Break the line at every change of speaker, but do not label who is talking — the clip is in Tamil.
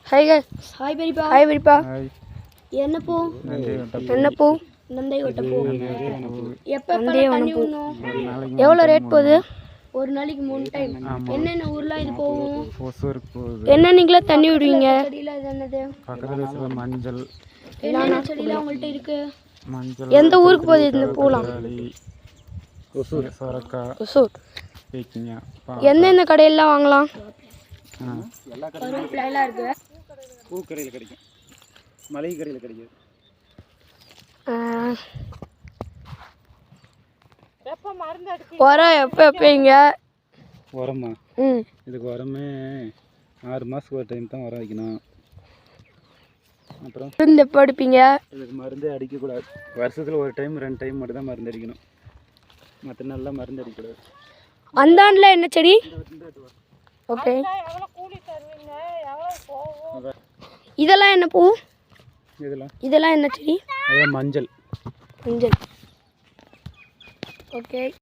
ஹாய் गाइस ஹாய் பெரியப்பா ஹாய் பெரியப்பா என்ன பூ நந்தை ஒட்ட பூ எப்ப தண்ணி ஊறணும் எவ்வளவு ரேட் போகுது ஒரு நாளைக்கு 3 டைம் என்னென்ன ஊர்ல இது போகும்
ஒசூருக்கு போகுது
என்னன்னீங்களா தண்ணி விடுவீங்க செடியில என்னது
பக்கத்துல மஞ்சள்
என்ன செடியில உங்கள்ட்ட இருக்கு
மஞ்சள்
எந்த ஊருக்கு போகுது இந்த பூலாம்
ஒசூர் சொரக்கா
ஒசூர்
பேக்கிங்க
எந்தெந்த கடையெல்லாம் வாங்கலாம்
எல்லா
கடையில இருக்கு
பூக்கடையில் கிடைக்கும் மளிகை கடையில் கிடைக்கும்
உரம் எப்போ வைப்பீங்க
உரமா இதுக்கு உரமே 6 மாதத்துக்கு ஒரு டைம் தான் உரம் வைக்கணும் அப்புறம்
மருந்து எப்போ அடிப்பீங்க
இதுக்கு மருந்தே அடிக்கக்கூடாது வருஷத்தில் ஒரு டைம் 2 டைம் மட்டும் தான் மருந்து அடிக்கணும் மற்ற நாள்லாம் மருந்து அடிக்கக்கூடாது
அந்தாண்டில் என்ன செடி ஓகே இதெல்லாம் என்ன பூ இதெல்லாம் என்ன செடி
அதான் மஞ்சள்
மஞ்சள் ஓகே